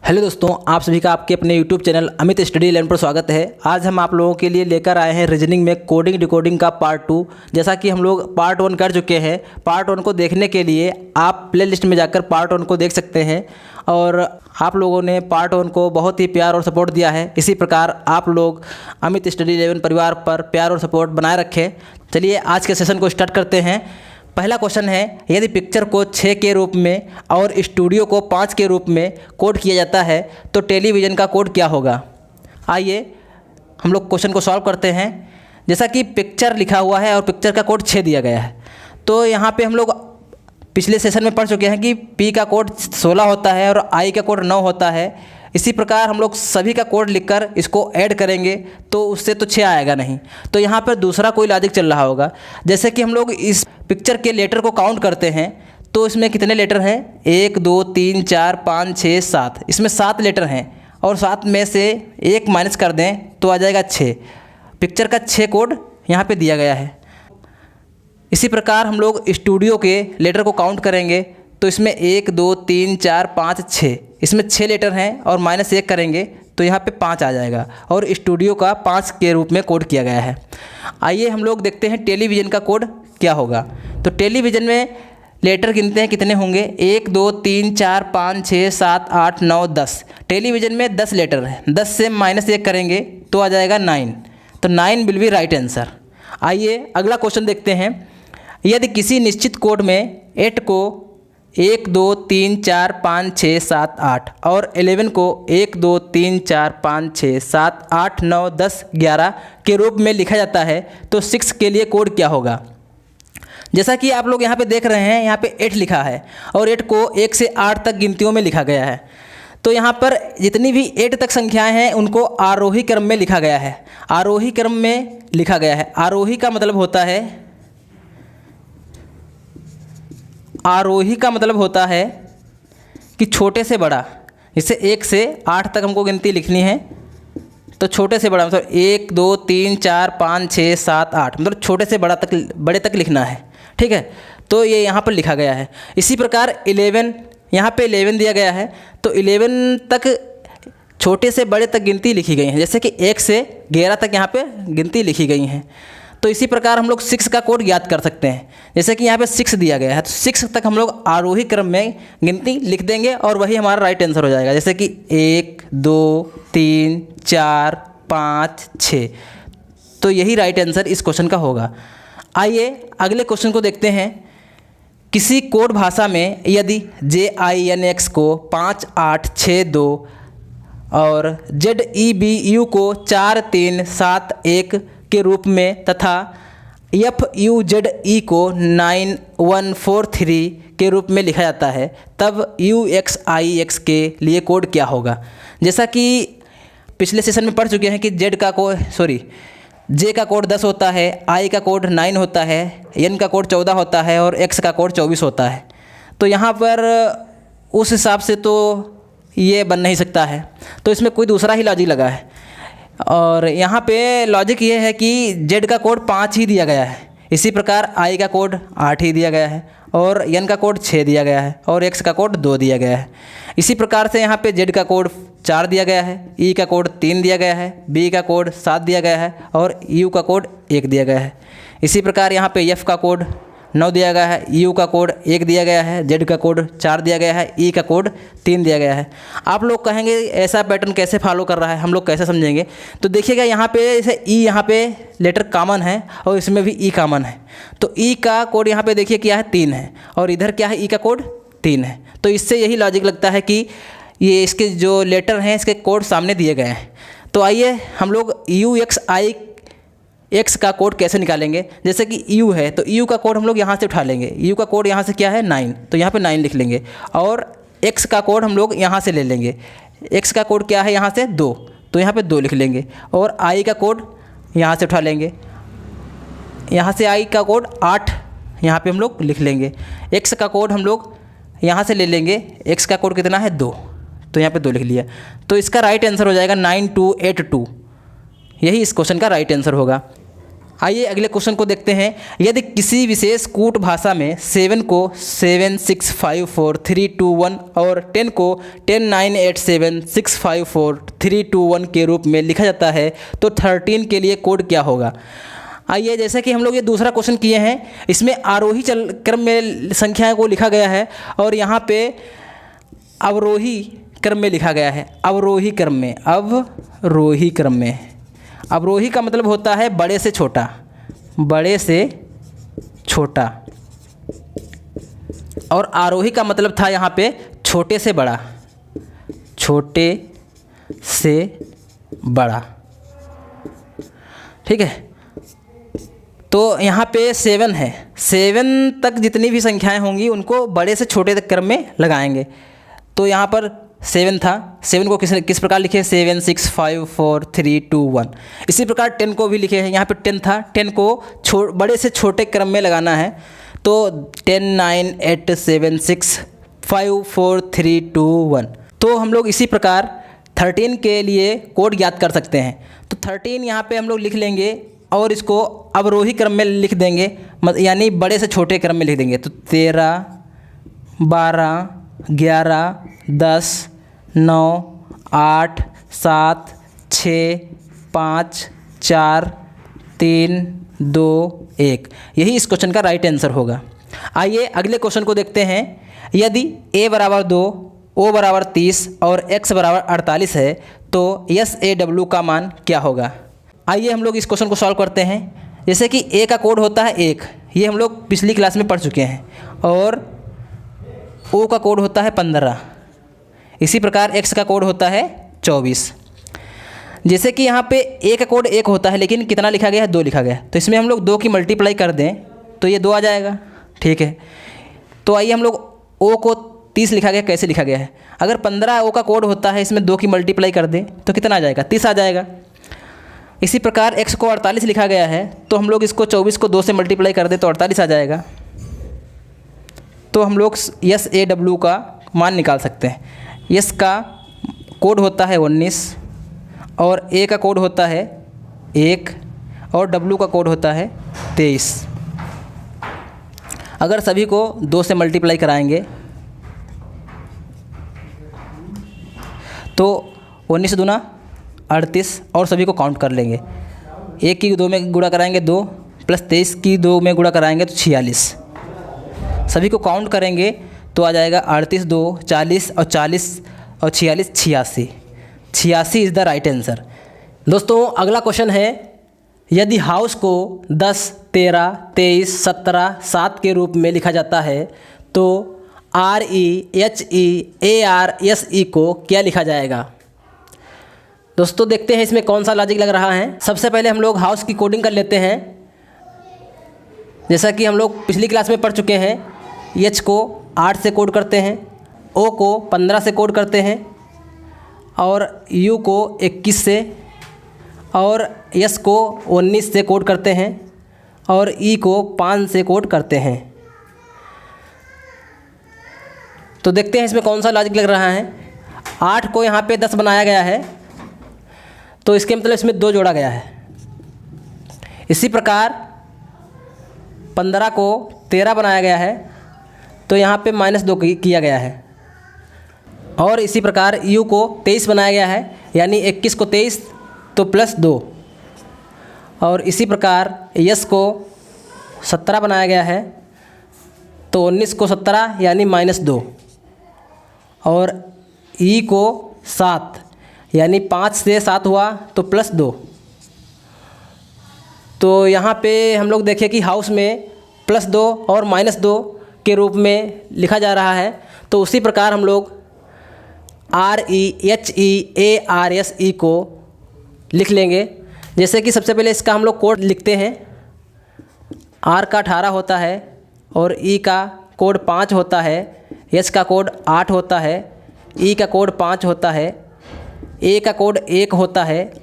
Hello दोस्तों, आप सभी का आपके अपने YouTube channel Amit study learn पर स्वागत है। आज हम आप लोगों के लिए लेकर आए हैं रीजनिंग में कोडिंग डिकोडिंग का पार्ट 2। जैसा कि हम लोग पार्ट 1 कर चुके हैं, पार्ट 1 को देखने के लिए आप प्लेलिस्ट में जाकर पार्ट 1 को देख सकते हैं। और आप लोगों ने पार्ट 1 को बहुत ही प्यार और सपोर्ट दिया है। इसी प्रकार आप लोग अमित स्टडी लर्न परिवार पर प्यार और सपोर्ट बनाए रखें। चलिए आज के सेशन को स्टार्ट करते हैं। पहला क्वेश्चन है, यदि पिक्चर को 6 के रूप में और स्टूडियो को 5 के रूप में कोड किया जाता है तो टेलीविज़न का कोड क्या होगा। आइए हम लोग क्वेश्चन को सॉल्व करते हैं। जैसा कि पिक्चर लिखा हुआ है और पिक्चर का कोड 6 दिया गया है, तो यहाँ पे हम लोग पिछले सेशन में पढ़ चुके हैं कि पी का कोड 16 होता है और आई का कोड 9 होता है। इसी प्रकार हम लोग सभी का कोड लिखकर इसको ऐड करेंगे तो उससे तो 6 आएगा नहीं। तो यहाँ पर दूसरा कोई लॉजिक चल रहा होगा। जैसे कि हम लोग इस पिक्चर के लेटर को काउंट करते हैं तो इसमें कितने लेटर हैं, 1 2 3 4 5 6 7। इसमें 7 लेटर हैं और 7 में से 1 माइनस कर दें तो आ जाएगा 6। पिक्चर का 6 कोड यहाँ पे दिया गया है। इसी प्रकार हम लोग स्टूडियो के लेटर को काउंट करेंगे तो इसमें 1 2 3 4 5 6, इसमें 6 लेटर हैं और -1 करेंगे तो यहाँ पे 5 आ जाएगा और स्टूडियो का 5 के रूप में कोड किया गया है। आइए हम लोग देखते हैं टेलीविज़न का कोड क्या होगा। तो टेलीविज़न में लेटर गिनते हैं कितने होंगे, 1 2 3 4 5 6 7 8 9 10। टेलीविज़न में 10 लेटर हैं, 10 से -1 करेंगे तो आ जाएगा 9। तो 9 विल बी राइट आंसर। आइए अगला क्वेश्चन देखते हैं। यदि किसी निश्चित कोड में 8 को 1 2 3 4 5 6 7 8 और 11 को 1 2 3 4 5 6 7 8 9 10 11 के रूप में लिखा जाता है तो 6 के लिए कोड क्या होगा। जैसा कि आप लोग यहाँ पे देख रहे हैं, यहाँ पे 8 लिखा है और 8 को 1 से 8 तक गिनतियों में लिखा गया है। तो यहाँ पर जितनी भी 8 तक संख्याएं हैं उनको आरोही क्रम में लिखा गया है। आरोही क्रम में लिखा गया है। आरोही का मतलब होता है, आरोही का मतलब होता है कि छोटे से बड़ा। जैसे 1 से 8 तक हमको गिनती लिखनी है तो छोटे से बड़ा मतलब 1 2 3 4 5 6 7 8, मतलब छोटे से बड़े तक लिखना है। ठीक है, तो ये यहाँ पर लिखा गया है। इसी प्रकार 11, यहाँ पे 11 दिया गया है तो 11 तक छोटे से बड़े तक गिनती लिखी गई है। जैसे कि 1 से 11 तक यहाँ पे गिनती लिखी गई हैं। तो इसी प्रकार हम लोग 6 का कोड ज्ञात कर सकते हैं। जैसे कि यहाँ पे 6 दिया गया है तो 6 तक हम लोग आरोही क्रम में गिनती लिख देंगे और वही हमारा राइट आंसर हो जाएगा। जैसे कि 1 2 3 4 5 6, तो यही राइट आंसर इस क्वेश्चन का होगा। आइए अगले क्वेश्चन को देखते हैं। किसी कोड भाषा में यदि JINX को 5 8 6 2 और ZEBU को 4 3 7 1 के रूप में तथा FUZE को 9 1 4 3 के रूप में लिखा जाता है तब UXIX के लिए कोड क्या होगा। जैसा कि पिछले सेशन में पढ़ चुके हैं कि J का कोड 10 होता है, I का कोड 9 होता है, N का कोड 14 होता है और X का कोड 24 होता है। तो यहाँ पर उस हिसाब से तो ये बन नहीं सकता है, तो इसमें कोई दूसरा ही लॉजिक लगा है। और यहाँ पे लॉजिक ये है कि Z का कोड 5 ही दिया गया है। इसी प्रकार I का कोड 8 ही दिया गया है और N का कोड 6 दिया गया है और X का कोड 2 दिया गया है। इसी प्रकार से यहाँ पे Z का कोड 4 दिया गया है, E का कोड 3 दिया गया है, B का कोड 7 दिया गया है और U का कोड 1 दिया गया है। इसी प्रकार यहाँ पे F का कोड 9 दिया गया है, U का कोड 1 दिया गया है, Z का कोड 4 दिया गया है, E का कोड 3 दिया गया है। आप लोग कहेंगे ऐसा पैटर्न कैसे फॉलो कर रहा है, हम लोग कैसे समझेंगे। तो देखिएगा यहाँ पे जैसे E यहाँ पे लेटर कॉमन है और इसमें भी E कॉमन है। तो E का कोड यहाँ पे देखिए क्या है, 3 है और इधर क्या है, E का कोड 3 है। तो इससे यही लॉजिक लगता है कि ये इसके जो लेटर हैं इसके कोड सामने दिए गए हैं। तो आइए हम लोग UXIX का कोड कैसे निकालेंगे। जैसे कि U है तो U का कोड हम लोग यहाँ से उठा लेंगे। U का कोड यहाँ से क्या है, 9, तो यहाँ पे 9 लिख लेंगे और X का कोड हम लोग यहाँ से ले लेंगे। X का कोड क्या है, यहाँ से 2, तो यहाँ पे 2 लिख लेंगे और I का कोड यहाँ से उठा लेंगे। यहाँ से I का कोड 8 यहाँ पे हम लोग लिख लेंगे। X का कोड हम लोग यहाँ से ले लेंगे। X का कोड कितना है, 2, तो यहाँ पे 2 लिख लिया। तो इसका राइट आंसर हो जाएगा 9282। यही इस क्वेश्चन का राइट आंसर होगा। आइए अगले क्वेश्चन को देखते हैं। यदि किसी विशेष कूट भाषा में 7 को 7 6 5 4 3 2 1 और 10 को 10 9 8 7 6 5 4 3 2 1 के रूप में लिखा जाता है तो 13 के लिए कोड क्या होगा। आइए, जैसे कि हम लोग ये दूसरा क्वेश्चन किए हैं, इसमें आरोही चल क्रम में संख्याओं को लिखा गया है और यहाँ पे अवरोही क्रम में लिखा गया है। अवरोही क्रम में, अवरोही क्रम में। अवरोही का मतलब होता है बड़े से छोटा, बड़े से छोटा, और आरोही का मतलब था यहाँ पे छोटे से बड़ा, छोटे से बड़ा। ठीक है, तो यहाँ पे 7 है, 7 तक जितनी भी संख्याएं होंगी उनको बड़े से छोटे तक क्रम में लगाएंगे। तो यहाँ पर 7 था, 7 को किस प्रकार लिखे, 7 6 5 4 3 2 1। इसी प्रकार 10 को भी लिखे हैं, यहाँ पे 10 था, 10 को बड़े से छोटे क्रम में लगाना है। तो 10 9 8 7 6 5 4 3 2 1। तो हम लोग इसी प्रकार 13 के लिए कोड ज्ञात कर सकते हैं। तो 13 यहाँ पे हम लोग लिख लेंगे और इसको अवरोही क्रम में लिख देंगे, यानी बड़े से छोटे क्रम में लिख देंगे। तो 13 12 11 10 9 8 7 6 5 4 3 2 1। यही इस क्वेश्चन का राइट आंसर होगा। आइए अगले क्वेश्चन को देखते हैं। यदि a बराबर 2, o बराबर 30 और x बराबर 48 है तो SAW का मान क्या होगा। आइए हम लोग इस क्वेश्चन को सॉल्व करते हैं। जैसे कि a का कोड होता है 1, ये हम लोग पिछली क्लास में पढ़ चुके हैं, और o का कोड होता है 15। इसी प्रकार x का कोड होता है 24। जैसे कि यहाँ पे a का कोड 1 होता है लेकिन कितना लिखा गया है, 2 लिखा गया है, तो इसमें हम लोग 2 की मल्टीप्लाई कर दें तो ये 2 आ जाएगा। ठीक है, तो आइए हम लोग o को 30 लिखा गया, कैसे लिखा गया है। अगर 15 o का कोड होता है, इसमें 2 की मल्टीप्लाई कर दें तो कितना आ जाएगा, 30 आ जाएगा। इसी प्रकार x को 48 लिखा गया है, तो हम लोग इसको 24 को 2 से मल्टीप्लाई कर दें तो 48 आ जाएगा। तो हम लोग SAW का मान निकाल सकते हैं। S का कोड होता है 19 और A का कोड होता है 1 और W का कोड होता है 23। अगर सभी को 2 से मल्टीप्लाई कराएंगे तो 19 दूना 38 और सभी को काउंट कर लेंगे। 1 की 2 में गुणा कराएंगे 2 प्लस 23 की 2 में गुणा कराएंगे तो 46। सभी को काउंट करेंगे तो आ जाएगा 38 2 40 और 40 और 46 86। 86 इज़ द राइट आंसर। दोस्तों अगला क्वेश्चन है, यदि हाउस को 10 13 23 17 7 के रूप में लिखा जाता है तो REHEARSE को क्या लिखा जाएगा। दोस्तों देखते हैं इसमें कौन सा लॉजिक लग रहा है। सबसे पहले हम लोग हाउस की कोडिंग कर लेते हैं। जैसा कि हम लोग पिछली क्लास में पढ़ चुके हैं, H को 8 से कोड करते हैं, O को 15 से कोड करते हैं और U को 21 से और S को 19 से कोड करते हैं और E को 5 से कोड करते हैं। तो देखते हैं इसमें कौन सा लॉजिक लग रहा है। 8 को यहाँ पे 10 बनाया गया है तो इसके मतलब इसमें 2 जोड़ा गया है। इसी प्रकार 15 को 13 बनाया गया है तो यहाँ पे -2 किया गया है। और इसी प्रकार U को 23 बनाया गया है, यानी 21 को 23 तो +2। और इसी प्रकार S को 17 बनाया गया है तो 19 को 17 यानी -2। और E को 7 यानी 5 से 7 हुआ तो +2। तो यहाँ पे हम लोग देखें कि हाउस में +2 और -2 के रूप में लिखा जा रहा है, तो उसी प्रकार हम लोग REHEARSE को लिख लेंगे। जैसे कि सबसे पहले इसका हम लोग कोड लिखते हैं। R का 18 होता है और E का कोड 5 होता है, H का कोड 8 होता है, E का कोड 5 होता है, A का कोड 1 होता है,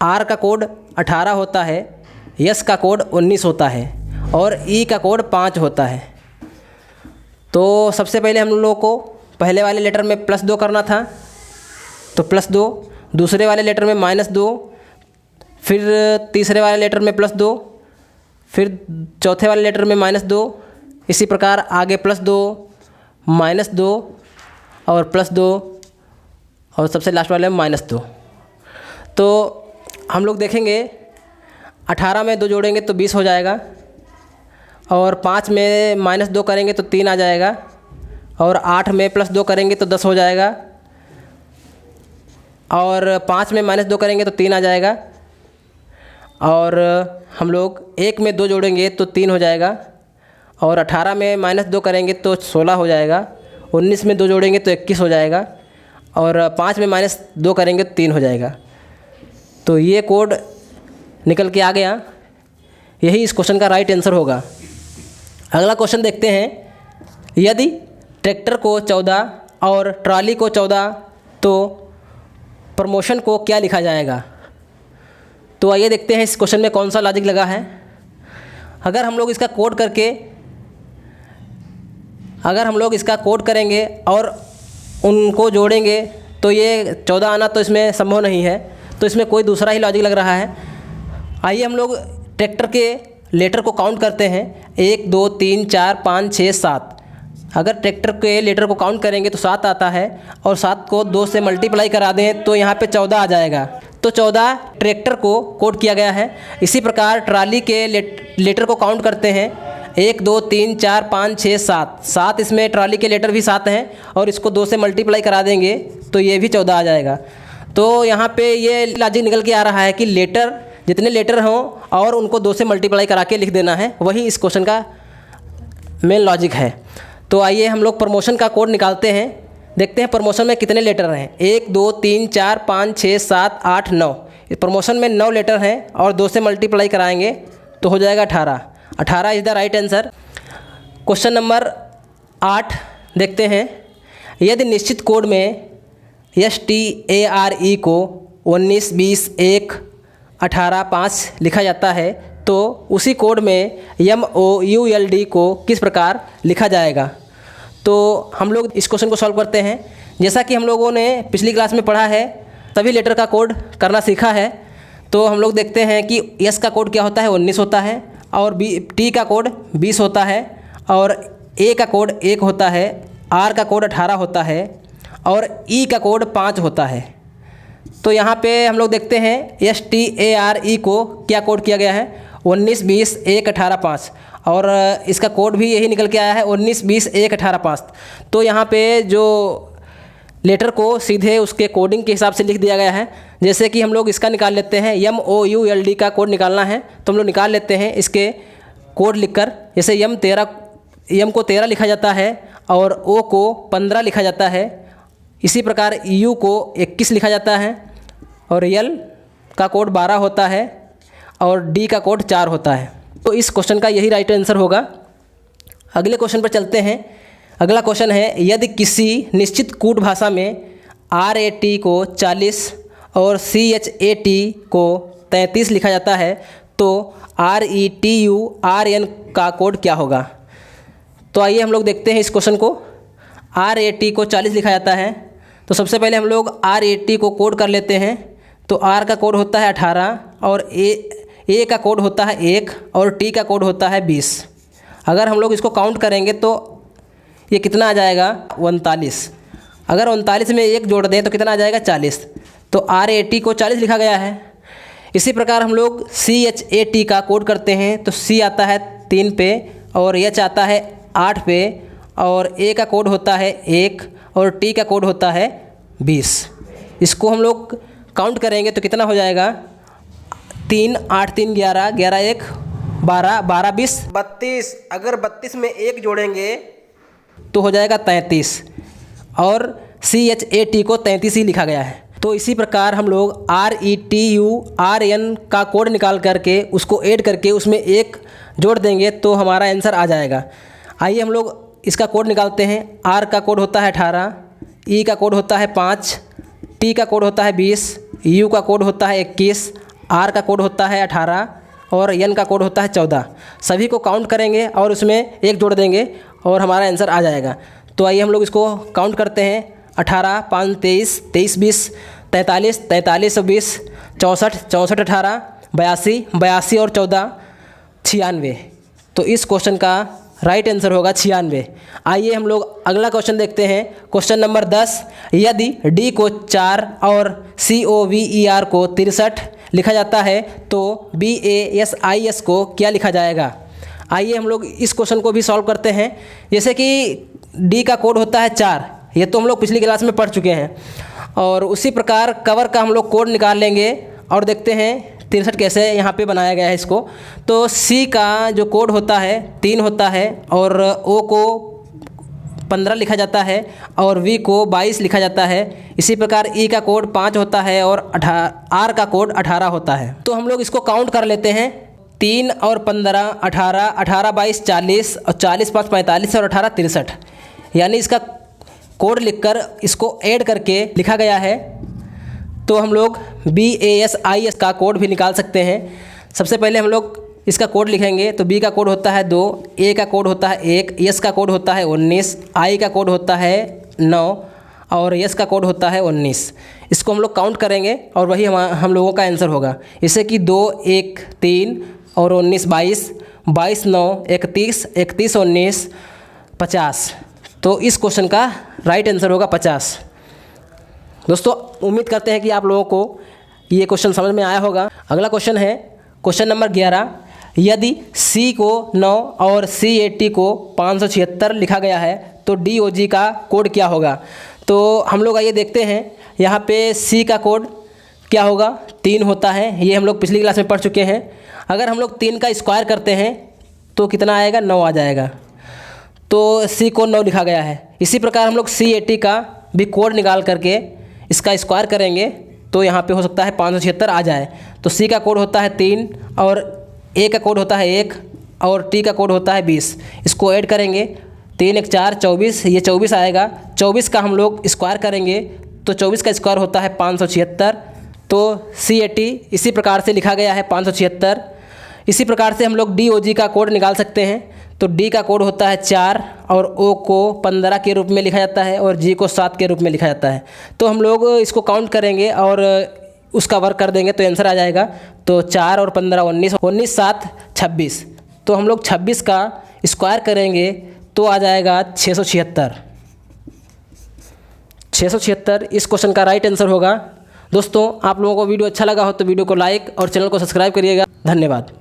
R का कोड 18 होता है, S का कोड 19 होता है और E का कोड 5 होता है। तो सबसे पहले हम लोगों को पहले वाले लेटर में +2 करना था तो +2, दूसरे वाले लेटर में -2, फिर तीसरे वाले लेटर में +2, फिर चौथे वाले लेटर में -2, इसी प्रकार आगे +2, -2 और +2 और सबसे लास्ट वाले में -2। तो हम लोग देखेंगे 18 में 2 जोड़ेंगे तो 20 हो जाएगा, और 5 में -2 करेंगे तो 3 आ जाएगा, और 8 में +2 करेंगे तो 10 हो जाएगा, और 5 में -2 करेंगे तो 3 आ जाएगा, और हम लोग 1 में 2 जोड़ेंगे तो 3 हो जाएगा, और 18 में -2 करेंगे तो 16 हो जाएगा, 19 में 2 जोड़ेंगे तो 21 हो जाएगा, और 5 में -2 करेंगे तो 3 हो जाएगा। तो ये कोड निकल के आ गया, यही इस क्वेश्चन का राइट आंसर होगा। अगला क्वेश्चन देखते हैं, यदि ट्रैक्टर को 14 और ट्रॉली को 14 तो प्रमोशन को क्या लिखा जाएगा। तो आइए देखते हैं इस क्वेश्चन में कौन सा लॉजिक लगा है। अगर हम लोग इसका कोड करेंगे और उनको जोड़ेंगे तो ये 14 आना तो इसमें संभव नहीं है, तो इसमें कोई दूसरा ही लॉजिक लग रहा है। आइए हम लोग ट्रैक्टर के लेटर को काउंट करते हैं, 1 2 3 4 5 6 7। अगर ट्रैक्टर के लेटर को काउंट करेंगे तो 7 आता है, और 7 को 2 से मल्टीप्लाई करा दें तो यहाँ पे 14 आ जाएगा। तो 14 ट्रैक्टर को कोड किया गया है। इसी प्रकार ट्राली के लेटर को काउंट करते हैं, 1 2 3 4 5 6 7। 7 इसमें ट्राली के लेटर भी 7 हैं, और इसको 2 से मल्टीप्लाई करा देंगे तो ये भी 14 आ जाएगा। तो यहाँ पे ये लॉजिक निकल के आ रहा है कि लेटर जितने लेटर हों और उनको 2 से मल्टीप्लाई करा के लिख देना है, वही इस क्वेश्चन का मेन लॉजिक है। तो आइए हम लोग प्रमोशन का कोड निकालते हैं, देखते हैं प्रमोशन में कितने लेटर हैं। 1 2 3 4 5 6 7 8 9। प्रमोशन में 9 लेटर हैं, और 2 से मल्टीप्लाई कराएंगे तो हो जाएगा 18। 18 is the right answer. Question number 8 देखते हैं, यदि निश्चित कोड में STARE को 19 20 1 18 5 लिखा जाता है तो उसी कोड में MOULD को किस प्रकार लिखा जाएगा। तो हम लोग इस क्वेश्चन को सॉल्व करते हैं। जैसा कि हम लोगों ने पिछली क्लास में पढ़ा है, सभी लेटर का कोड करना सीखा है। तो हम लोग देखते हैं कि S का कोड क्या होता है, 19 होता है, और T का कोड 20 होता है, और A का कोड 1 होता है, R का कोड 18 होता है, और E का कोड 5 होता है। तो यहाँ पे हम लोग देखते हैं STARE को क्या कोड किया गया है, 19 20 1 18 5, और इसका कोड भी यही निकल के आया है, 19 20 1 18 5। तो यहाँ पे जो लेटर को सीधे उसके कोडिंग के हिसाब से लिख दिया गया है। जैसे कि हम लोग इसका निकाल लेते हैं, MOULD का कोड निकालना है तो हम लोग निकाल लेते हैं इसके कोड लिखकर। जैसे M को 13 लिखा जाता है, और O को 15 लिखा जाता है। इसी प्रकार U को 21 लिखा जाता है, और L का कोड 12 होता है, और D का कोड 4 होता है। तो इस क्वेश्चन का यही राइट आंसर होगा। अगले क्वेश्चन पर चलते हैं। अगला क्वेश्चन है, यदि किसी निश्चित कूट भाषा में RAT को 40 और CHAT को 33 लिखा जाता है तो RETURN का कोड क्या होगा। तो आइए हम लोग देखते हैं इस क्वेश्चन को। RAT को 40 लिखा जाता है, तो सबसे पहले हम लोग RAT को कोड कर लेते हैं। तो R का कोड होता है 18, और A का कोड होता है 1, और T का कोड होता है 20। अगर हम लोग इसको काउंट करेंगे तो ये कितना आ जाएगा, 39। अगर 39 में 1 जोड़ दें तो कितना आ जाएगा, 40। तो RAT को 40 लिखा गया है। इसी प्रकार हम लोग CHAT का कोड करते हैं, तो C आता है 3 पे, और H आता है 8 पे, और A का कोड होता है 1, और T का कोड होता है 20। इसको हम लोग काउंट करेंगे तो कितना हो जाएगा, 3 8 3 11 11 1 12 12 20 32। अगर 32 में 1 जोड़ेंगे तो हो जाएगा 33, और CHAT को 33 ही लिखा गया है। तो इसी प्रकार हम लोग RETURN का कोड निकाल करके उसको ऐड करके उसमें 1 जोड़ देंगे तो हमारा आंसर आ जाएगा। आइए हम लोग इसका कोड निकालते हैं। R का कोड होता है 18, E का कोड होता है 5, T का कोड होता है 20, U का कोड होता है 21, R का कोड होता है 18, और N का कोड होता है 14। सभी को काउंट करेंगे और उसमें 1 जोड़ देंगे और हमारा आंसर आ जाएगा। तो आइए हम लोग इसको काउंट करते हैं। 18 5 23 23 20 43 43 और 20 64 64 18 82 82 और 14 96। तो इस क्वेश्चन का राइट आंसर होगा 96। आइए हम लोग अगला क्वेश्चन देखते हैं। क्वेश्चन नंबर 10, यदि D को 4 और COVER को 63 लिखा जाता है तो BASIS को क्या लिखा जाएगा। आइए हम लोग इस क्वेश्चन को भी सॉल्व करते हैं। जैसे कि D का कोड होता है 4, ये तो हम लोग पिछली क्लास में पढ़ चुके हैं, और उसी प्रकार कवर का हम लोग कोड निकाल लेंगे और देखते हैं 63 कैसे यहाँ पे बनाया गया है इसको। तो C का जो कोड होता है 3 होता है, और O को 15 लिखा जाता है, और V को 22 लिखा जाता है। इसी प्रकार E का कोड 5 होता है, और R का कोड 18 होता है। तो हम लोग इसको काउंट कर लेते हैं। 3 और 15 18, 18 22 40, और 40 5 45, और 18 63। यानी इसका कोड लिखकर इसको ऐड करके लिखा गया है। तो हम लोग BASIS का कोड भी निकाल सकते हैं। सबसे पहले हम लोग इसका कोड लिखेंगे। तो B का कोड होता है 2, A का कोड होता है 1, S का कोड होता है 19, I का कोड होता है 9, और S का कोड होता है 19। इसको हम लोग काउंट करेंगे और वही हम लोगों का आंसर होगा। इससे कि 2 1 3 और 19 22, 22 9 31, 31 19 50। तो इस क्वेश्चन का राइट आंसर होगा 50। दोस्तों उम्मीद करते हैं कि आप लोगों को ये क्वेश्चन समझ में आया होगा। अगला क्वेश्चन है क्वेश्चन नंबर 11, यदि C को 9 और C80 को 576 लिखा गया है तो DOG का कोड क्या होगा। तो हम लोग आइए देखते हैं। यहाँ पे C का कोड क्या होगा, 3 होता है, ये हम लोग पिछली क्लास में पढ़ चुके हैं। अगर हम लोग 3 का स्क्वायर करते हैं तो कितना आएगा, 9 आ जाएगा। तो C को 9 लिखा गया है। इसी प्रकार हम लोग C80 का भी कोड निकाल करके इसका स्क्वायर करेंगे तो यहाँ पे हो सकता है 576 आ जाए। तो C का कोड होता है 3, और A का कोड होता है 1, और T का कोड होता है 20। इसको ऐड करेंगे, 3 1 4 24, ये 24 आएगा। 24 का हम लोग स्क्वायर करेंगे तो 24 का स्क्वायर होता है 576। तो C80 इसी प्रकार से लिखा गया है 576। इसी प्रकार से हम लोग DOG का कोड निकाल सकते हैं। तो D का कोड होता है 4, और O को 15 के रूप में लिखा जाता है, और G को 7 के रूप में लिखा जाता है। तो हम लोग इसको काउंट करेंगे और उसका वर्क कर देंगे तो आंसर आ जाएगा। तो 4 और 15 19, 19 7 26। तो हम लोग 26 का स्क्वायर करेंगे तो आ जाएगा 676। 676 इस क्वेश्चन का राइट आंसर होगा। दोस्तों आप लोगों को वीडियो अच्छा लगा हो तो वीडियो को लाइक और चैनल को सब्सक्राइब करिएगा। धन्यवाद।